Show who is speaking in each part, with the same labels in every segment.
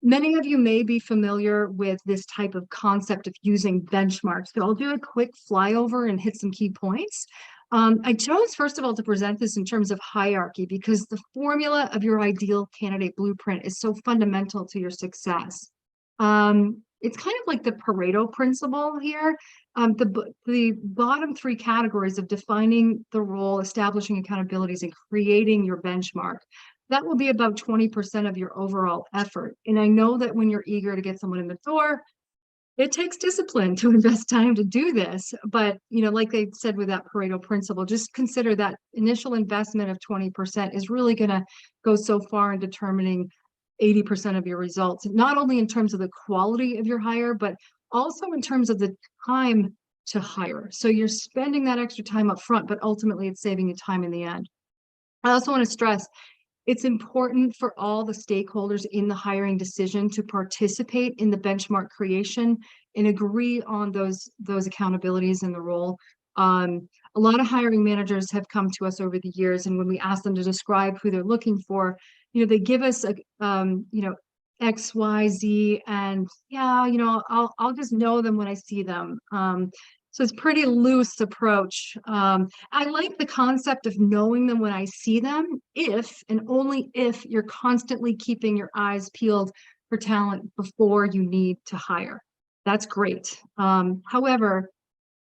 Speaker 1: Many of you may be familiar with this type of concept of using benchmarks. So I'll do a quick flyover and hit some key points. I chose, first of all, to present this in terms of hierarchy because the formula of your ideal candidate blueprint is so fundamental to your success. It's kind of like the Pareto principle here. The bottom three categories of defining the role, establishing accountabilities, and creating your benchmark, that will be about 20% of your overall effort. And I know that when you're eager to get someone in the door, it takes discipline to invest time to do this. But, like they said with that Pareto principle, just consider that initial investment of 20% is really going to go so far in determining 80% of your results, not only in terms of the quality of your hire, but also in terms of the time to hire. So you're spending that extra time up front, but ultimately it's saving you time in the end. I also want to stress, it's important for all the stakeholders in the hiring decision to participate in the benchmark creation and agree on those accountabilities in the role. A lot of hiring managers have come to us over the years, and when we ask them to describe who they're looking for, they give us a X, Y, Z, and yeah, I'll just know them when I see them. So it's pretty loose approach. I like the concept of knowing them when I see them, if and only if you're constantly keeping your eyes peeled for talent before you need to hire. That's great. However,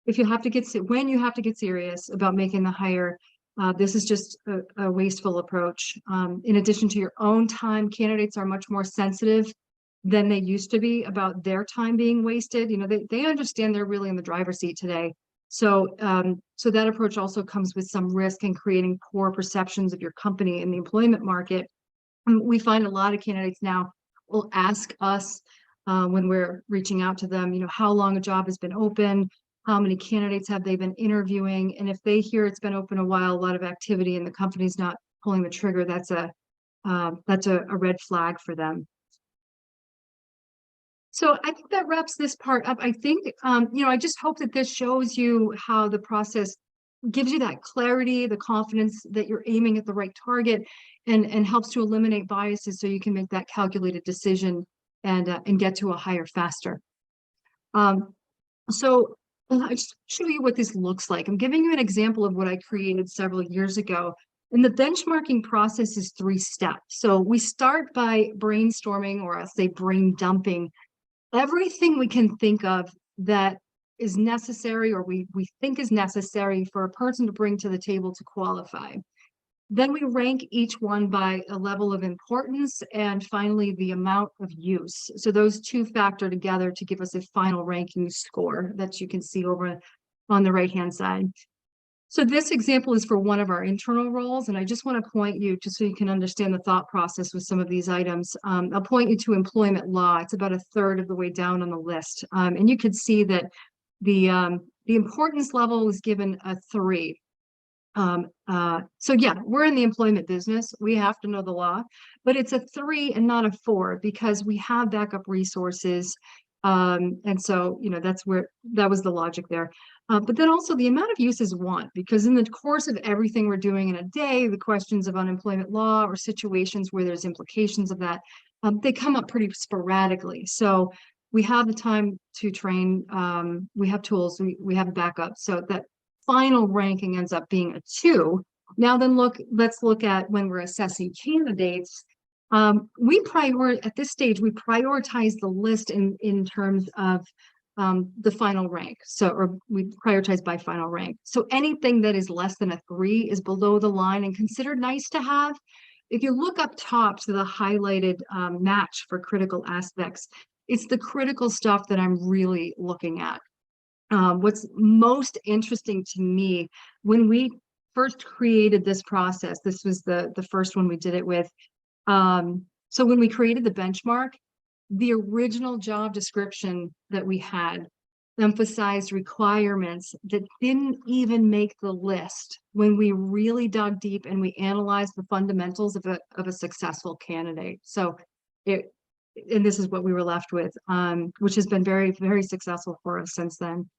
Speaker 1: if you have to when you have to get serious about making the hire, this is just a wasteful approach. In addition to your own time, candidates are much more sensitive than they used to be about their time being wasted. They understand they're really in the driver's seat today. So that approach also comes with some risk in creating poor perceptions of your company in the employment market. We find a lot of candidates now will ask us when we're reaching out to them, how long a job has been open, how many candidates have they been interviewing, and if they hear it's been open a while, a lot of activity, and the company's not pulling the trigger, that's a red flag for them. So I think that wraps this part up. I think, I just hope that this shows you how the process gives you that clarity, the confidence that you're aiming at the right target, and helps to eliminate biases so you can make that calculated decision and get to a hire faster. So I just show you what this looks like. I'm giving you an example of what I created several years ago. And the benchmarking process is 3 steps. So we start by brainstorming, or I'll say brain dumping, everything we can think of that is necessary, or we think is necessary for a person to bring to the table to qualify. Then we rank each one by a level of importance, and finally the amount of use. So those two factor together to give us a final ranking score that you can see over on the right-hand side. So this example is for one of our internal roles, and I just want to point you, just so you can understand the thought process with some of these items. I'll point you to employment law. It's about a third of the way down on the list. And you could see that the importance level was given a 3. So yeah, we're in the employment business. We have to know the law, but it's a 3 and not a 4 because we have backup resources. And so, that was the logic there. But then also the amount of use is 1, because in the course of everything we're doing in a day, the questions of unemployment law or situations where there's implications of that, they come up pretty sporadically. So we have the time to train, we have tools, we have backup. So that final ranking ends up being a 2. Now then let's look at when we're assessing candidates. At this stage, we prioritize the list in terms of the final rank. Or we prioritize by final rank. So anything that is less than a 3 is below the line and considered nice to have. If you look up top to the highlighted match for critical aspects, it's the critical stuff that I'm really looking at. What's most interesting to me, when we first created this process, this was the first one we did it with. So when we created the benchmark, the original job description that we had emphasized requirements that didn't even make the list when we really dug deep and we analyzed the fundamentals of a successful candidate. So and this is what we were left with, which has been very, very successful for us since then.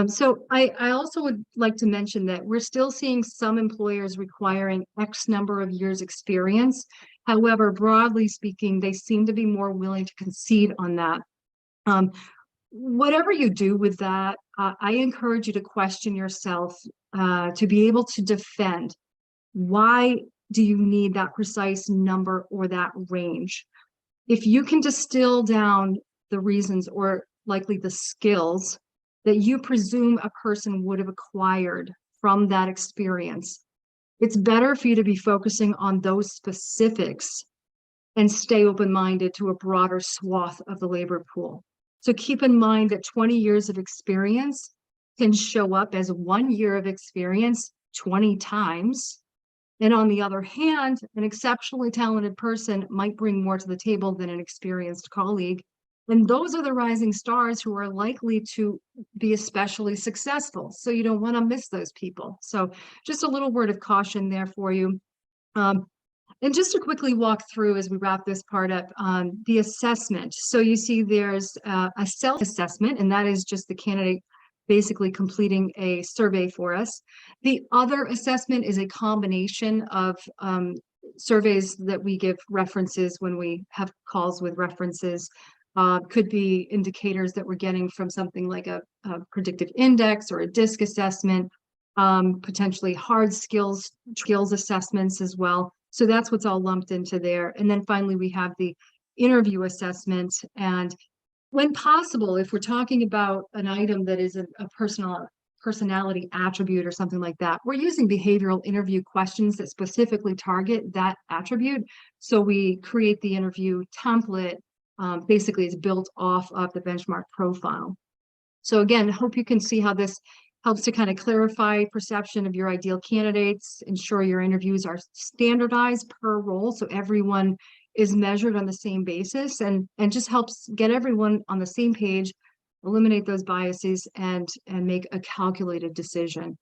Speaker 1: So I also would like to mention that we're still seeing some employers requiring X number of years experience However, broadly speaking, they seem to be more willing to concede on that. Whatever you do with that, I encourage you to question yourself to be able to defend. Why do you need that precise number or that range? If you can distill down the reasons or likely the skills that you presume a person would have acquired from that experience, it's better for you to be focusing on those specifics and stay open-minded to a broader swath of the labor pool. So keep in mind that 20 years of experience can show up as 1 year of experience 20 times. And on the other hand, an exceptionally talented person might bring more to the table than an experienced colleague. And those are the rising stars who are likely to be especially successful. So you don't want to miss those people. So just a little word of caution there for you. And just to quickly walk through as we wrap this part up, the assessment. So you see there's a self-assessment, and that is just the candidate basically completing a survey for us. The other assessment is a combination of surveys that we give references when we have calls with references. Could be indicators that we're getting from something like a predictive index or a DISC assessment, potentially hard skills assessments as well. So that's what's all lumped into there. And then finally, we have the interview assessment. And when possible, if we're talking about an item that is a personality attribute or something like that, we're using behavioral interview questions that specifically target that attribute. So we create the interview template, basically it's built off of the benchmark profile. So again, I hope you can see how this helps to kind of clarify perception of your ideal candidates, ensure your interviews are standardized per role so everyone is measured on the same basis, and just helps get everyone on the same page, eliminate those biases, and make a calculated decision.